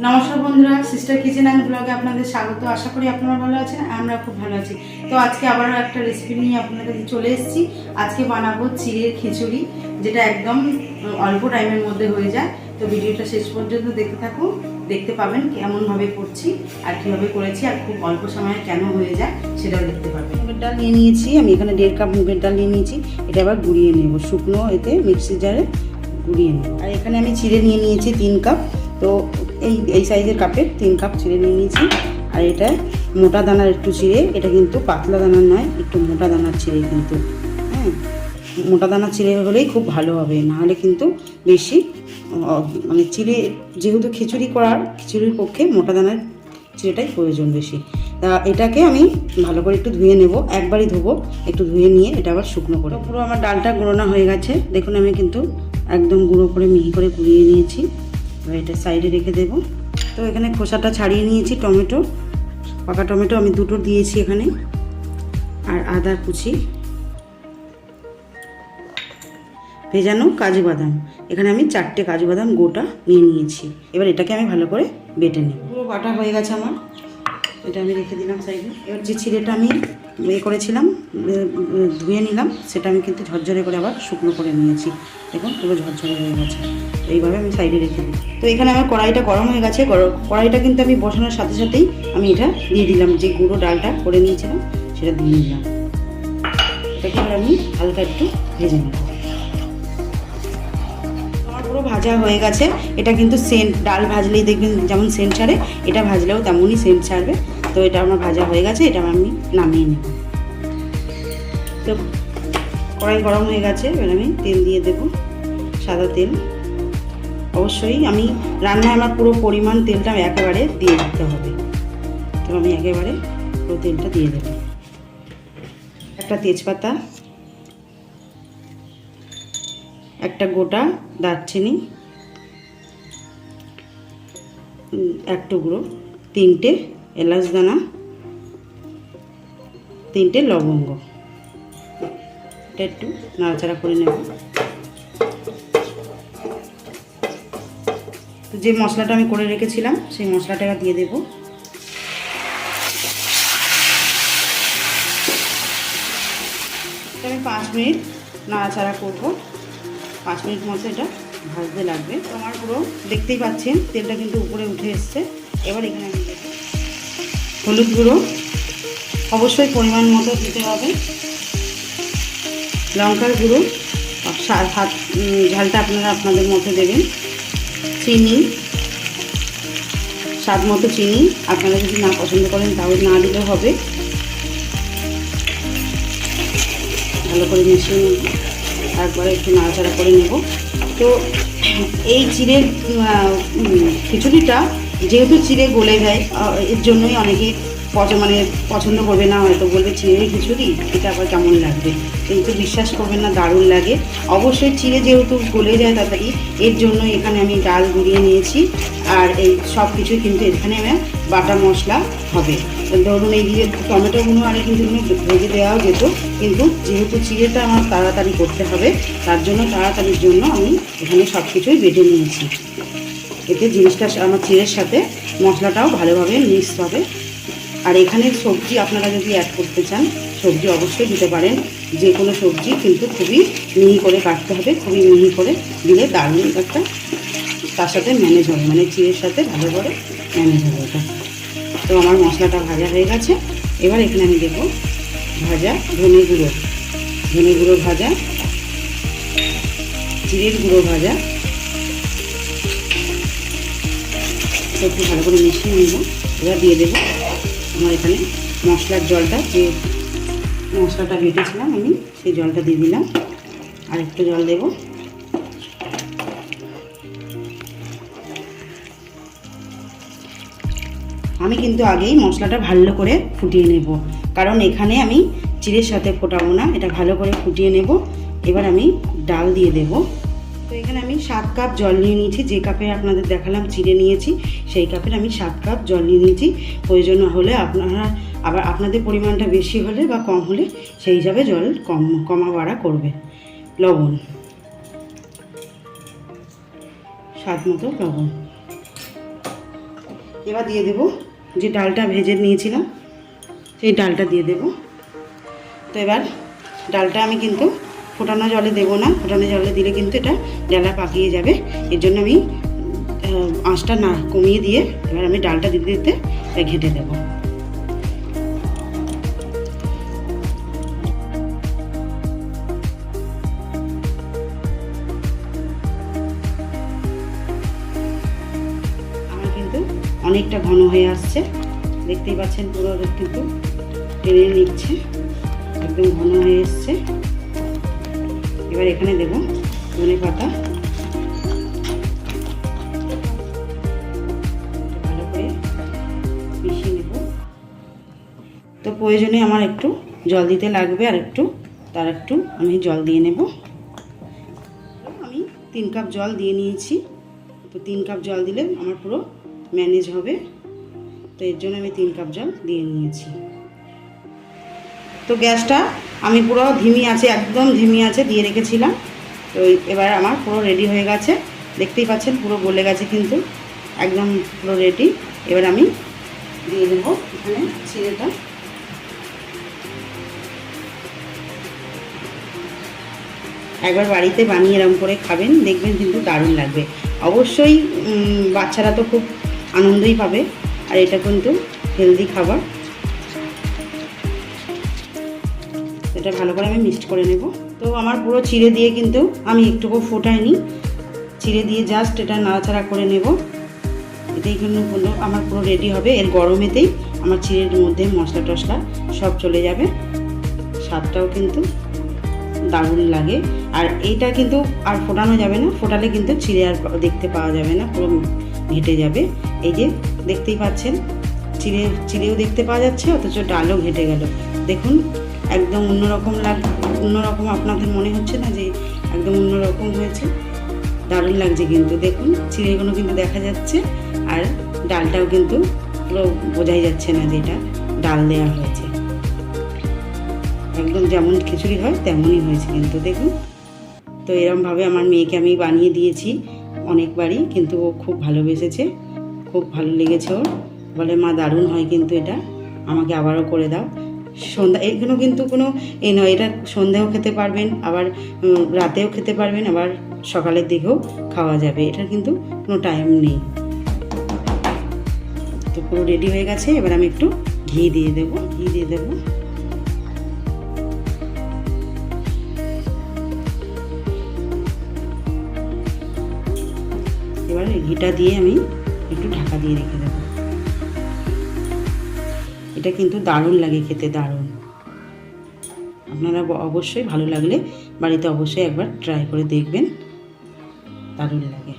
নমস্কার বন্ধুরা, sister kitchen and ব্লগে আপনাদের স্বাগত। আশা করি আপনারা ভালো আছেন, আমরা খুব ভালো আছি। তো আজকে আবারও একটা রেসিপি নিয়ে আপনাদের কাছে চলে এসেছি। আজকে বানাবো চিড়ের খিচুড়ি, যেটা একদম অল্প টাইমের মধ্যে হয়ে যায়। তো ভিডিওটা শেষ পর্যন্ত দেখতে থাকুন, দেখতে পাবেন কেমনভাবে করছি আর কীভাবে করেছি আর খুব অল্প সময়ে কেন হয়ে যায় সেটাও দেখতে পাবেন। মুগের ডাল নিয়ে নিয়েছি আমি, এখানে 1.5 কাপ মুগের ডাল নিয়ে নিয়েছি। এটা আবার গুঁড়িয়ে নেব, শুকনো এতে মিক্সি জারে গুঁড়িয়ে নেব। আর এখানে আমি চিড়ে নিয়ে নিয়েছি 3 কাপ। তো এই সাইজের কাপের 3 কাপ চিড়ে নিয়ে নিয়েছি। আর এটা মোটা দানার একটু চিড়ে, এটা কিন্তু পাতলা দানার নয়, একটু মোটা দানার চিড়ে কিন্তু। হ্যাঁ, মোটা দানার চিড়ে হলেই খুব ভালো হবে, নাহলে কিন্তু বেশি মানে চিড়ে যেহেতু খিচুড়ির পক্ষে মোটা দানার চিড়েটাই প্রয়োজন বেশি। তা এটাকে আমি ভালো করে একটু ধুয়ে নেব, একবারই ধোবো, একটু ধুয়ে নিয়ে এটা আবার শুকনো করে। পুরো আমার ডালটা গুঁড়োনো হয়ে গেছে, দেখুন আমি কিন্তু একদম গুঁড়ো করে মিহি করে গুঁড়িয়ে নিয়েছি। এবার এটা সাইডে রেখে দেব। তো এখানে খোসাটা ছাড়িয়ে নিয়েছি, টমেটো, পাকা টমেটো আমি 2টো দিয়েছি এখানে, আর আদা কুচি, ভেজানো কাজু বাদাম, এখানে আমি 4টে কাজু বাদাম গোটা নিয়ে নিয়েছি। এবার এটাকে আমি ভালো করে বেটে নিই। পুরো বাটা হয়ে গেছে আমার, এটা আমি রেখে দিলাম সাইডে। এবার যে চিড়েটা আমি করেছিলাম, ধুয়ে নিলাম, সেটা আমি কিন্তু ঝরঝরে করে আবার শুকনো করে নিয়েছি। দেখুন পুরো ঝরঝরে হয়ে গেছে। এইভাবে আমি সাইডে রেখে দিই। তো এখানে আমার কড়াইটা গরম হয়ে গেছে। কড়াইটা কিন্তু আমি বসানোর সাথে সাথেই আমি এটা দিয়ে দিলাম, যে গুঁড়ো ডালটা করে নিয়েছিলাম সেটা দিয়ে নিলাম। এটাকে এবার আমি হালকা একটু ভেজে নেব। আমার পুরো ভাজা হয়ে গেছে। এটা কিন্তু সেন্ট, ডাল ভাজলেই দেখবেন যেমন সেন্ট ছাড়ে, এটা ভাজলেও তেমনই সেন্ট ছাড়বে। তো এটা আমার ভাজা হয়ে গেছে, এটা আমি নামিয়ে নেব। তো কড়াই গরম হয়ে গেছে, এবার আমি তেল দিয়ে দেব, সাদা তেল। অবশ্যই আমি রান্নায় আমার পুরো পরিমাণ তেলটা একেবারে দিয়ে দিতে হবে। তো আমি একেবারে পুরো তেলটা দিয়ে দেব। একটা তেজপাতা, একটা গোটা দারচিনি, 1 টুকরো, 3টে এলাচ দানা, 3টে লবঙ্গ। এটা একটু নাড়াচাড়া করে নেব। যে মশলাটা আমি করে রেখেছিলাম সেই মশলাটা দিয়ে দেব। আমি 5 মিনিট নাড়াচাড়া করব, 5 মিনিট মতো এটা ভাজতে লাগবে। তো আমার পুরো দেখতেই পাচ্ছেন তেলটা কিন্তু উপরে উঠে এসছে। এবার এখানে আমি দেব হলুদ গুঁড়ো, অবশ্যই পরিমাণ মতো দিতে হবে। লঙ্কার গুঁড়ো, ঝালটা আপনারা আপনাদের মতো দেবেন। চিনি, স্বাদ মতো চিনি, আপনারা যদি না পছন্দ করেন তাহলে না দিলেও হবে। ভালো করে মিশিয়ে নেব, একবারে একটু নাড়াচাড়া করে নেব। তো এই চিড়ের খিচুড়িটা যেহেতু চিড়ে গলে যায়, এর জন্যই অনেকে পছন্দ করবে না, হয়তো বলবে চিড়ের খিচুড়ি এটা আবার কেমন লাগবে, কিন্তু বিশ্বাস করবেন না, দারুণ লাগে। অবশ্যই চিড়ে যেহেতু গলে যায় তাড়াতাড়ি, এর জন্য এখানে আমি ডাল গুঁড়িয়ে নিয়েছি। আর এই সব কিছুই কিন্তু এখানে আমার বাটা মশলা হবে। ধরুন এই দিয়ে টমেটোগুলো আরে কিন্তু ভেজে দেওয়াও যেত, কিন্তু যেহেতু চিড়েটা আমার তাড়াতাড়ি করতে হবে, তার জন্য তাড়াতাড়ির জন্য আমি এখানে সব কিছুই বেটে নিয়েছি। এতে জিনিসটা আমার চিড়ের সাথে মশলাটাও ভালোভাবে মিক্স হবে। আর এখানে সবজি আপনারা যদি অ্যাড করতে চান, সবজি অবশ্যই দিতে পারেন। যে কোনো সবজি কিন্তু খুবই মিহি করে কাটতে হবে, খুবই মিহি করে দিলে দারুণ একটা তার সাথে ম্যানেজ হবে, মানে চিড়ের সাথে ভালো করে ম্যানেজ হবে এটা। তো আমার মশলাটা ভাজা হয়ে গেছে। এবার এখানে আমি দেবো ভাজা ধনে গুঁড়ো ভাজা, জিরের গুঁড়ো ভাজা, একটু ভালো করে মিশিয়ে নেব। এবার দিয়ে দেবো আমার এখানে মশলার জলটা, যে মশলাটা বেটেছিলাম আমি সেই জলটা দিয়ে দিলাম। আর একটু জল দেব। আমি কিন্তু আগেই মশলাটা ভালো করে ফুটিয়ে নেব, কারণ এখানে আমি চিড়ের সাথে ফোটাবো না, এটা ভালো করে ফুটিয়ে নেব। এবার আমি ডাল দিয়ে দেব। তো এখানে আমি 7 কাপ জল নিয়ে নিয়েছি, যে কাপে আপনাদের দেখালাম চিড়ে নিয়েছি সেই কাপের আমি 7 কাপ জল নিয়ে নিয়েছি। প্রয়োজন হলে আপনারা আবার আপনাদের পরিমাণটা বেশি হলে বা কম হলে সেই হিসাবে জল কমা বাড়া করবে। লবণ, স্বাদ মতো লবণ, এবার দিয়ে দেব যে ডালটা ভেজে নিয়েছিলাম, সেই ডালটা দিয়ে দেব। তো এবার ডালটা আমি কিন্তু ফোটানো জলে দেবো না, ফোটানো জলে দিলে কিন্তু এটা ডালা পাকিয়ে যাবে। এর জন্য আমি আঁচটা না কমিয়ে দিয়ে এবার আমি ডালটা দিতে দিতে ঘেঁটে দেবো। আমার কিন্তু অনেকটা ঘন হয়ে আসছে, দেখতেই পাচ্ছেন পুরো কিন্তু টেনে নিচ্ছে, একদম ঘন হয়ে এসছে। এবার এখানে দেব ধনে পাতা, ভালো করে মিশিয়ে নেব। তো প্রয়োজনে আমার একটু জল দিতে লাগবে, আর একটু আমি জল দিয়ে নেব। আমি 3 কাপ জল দিয়ে নিয়েছি। তো 3 কাপ জল দিলে আমার পুরো ম্যানেজ হবে, তো এর জন্য আমি 3 কাপ জল দিয়ে নিয়েছি। তো গ্যাসটা আমি পুরো ধিমি আছে, একদম ধিমি আছে দিয়ে রেখেছিলাম। তো এবার আমার পুরো রেডি হয়ে গেছে, দেখতেই পাচ্ছেন পুরো গলে গেছে কিন্তু, একদম পুরো রেডি। এবার আমি দিয়ে দেবো এখানে চিড়েটা। একবার বাড়িতে বানিয়ে এরকম করে খাবেন, দেখবেন কিন্তু দারুণ লাগবে। অবশ্যই বাচ্চারা তো খুব আনন্দই পাবে, আর এটা কিন্তু হেলদি খাবার। এটা ভালো করে আমি মিক্সড করে নেব। তো আমার পুরো চিড়ে দিয়ে কিন্তু আমি একটুকু ফোটাইনি, চিড়ে দিয়ে জাস্ট এটা নাড়াচাড়া করে নেব। এটাই কিন্তু আমার পুরো রেডি হবে। এর গরমেতেই আমার চিড়ের মধ্যে মশলা টশলা সব চলে যাবে, স্বাদটাও কিন্তু দারুণ লাগে। আর এইটা কিন্তু আর ফোটানো যাবে না, ফোটালে কিন্তু চিড়ে আর দেখতে পাওয়া যাবে না, পুরো ঘেটে যাবে। এই যে দেখতেই পাচ্ছেন চিড়েও দেখতে পাওয়া যাচ্ছে, অথচ ডালও ঘেটে গেল। দেখুন একদম অন্যরকম আপনাদের মনে হচ্ছে না যে একদম অন্যরকম হয়েছে? দারুণ লাগছে কিন্তু, দেখুন চিড়েগুলো কিন্তু দেখা যাচ্ছে, আর ডালটাও কিন্তু পুরো বোঝাই যাচ্ছে না যে এটা ডাল দেওয়া হয়েছে। একদম যেমন খিচুড়ি হয় তেমনই হয়েছে কিন্তু, দেখুন। তো এরকমভাবে আমার মেয়েকে আমি বানিয়ে দিয়েছি অনেকবারই, কিন্তু ও খুব ভালোবেসেছে, খুব ভালো লেগেছে ওর। বলে মা দারুণ হয় কিন্তু এটা, আমাকে আবারও করে দাও। সন্ধ্যা এগুলো কিন্তু কোনো এই নয়, এটা সন্ধ্যাও খেতে পারবেন, আবার রাতেও খেতে পারবেন, আবার সকালের দিকেও খাওয়া যাবে, এটার কিন্তু কোনো টাইম নেই। তো পুরো রেডি হয়ে গেছে। এবার আমি একটু ঘি দিয়ে দেবো। এবার ঘিটা দিয়ে আমি একটু ঢাকা দিয়ে রেখে দেবো। এটা কিন্তু দারুণ লাগে খেতে, দারুণ। আপনারা অবশ্যই ভালো লাগলে বাড়িতে অবশ্যই একবার ট্রাই করে দেখবেন, দারুণ লাগে।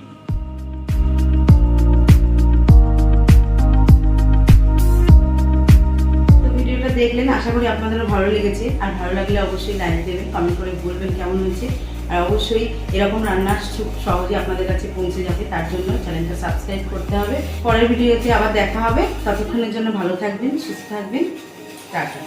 তো ভিডিওটা দেখলেন, আশা করি আপনাদেরও ভালো লেগেছে। আর ভালো লাগলে অবশ্যই লাইক দেবেন, কমেন্ট করে বলবেন কেমন হয়েছে। আর অবশ্যই এরকম রান্নার খুব সহজে আপনাদের কাছে পৌঁছে যাবে, তার জন্য চ্যানেলটা সাবস্ক্রাইব করতে হবে। পরের ভিডিওতে আবার দেখা হবে, ততক্ষণের জন্য ভালো থাকবেন, সুস্থ থাকবেন, টাটা।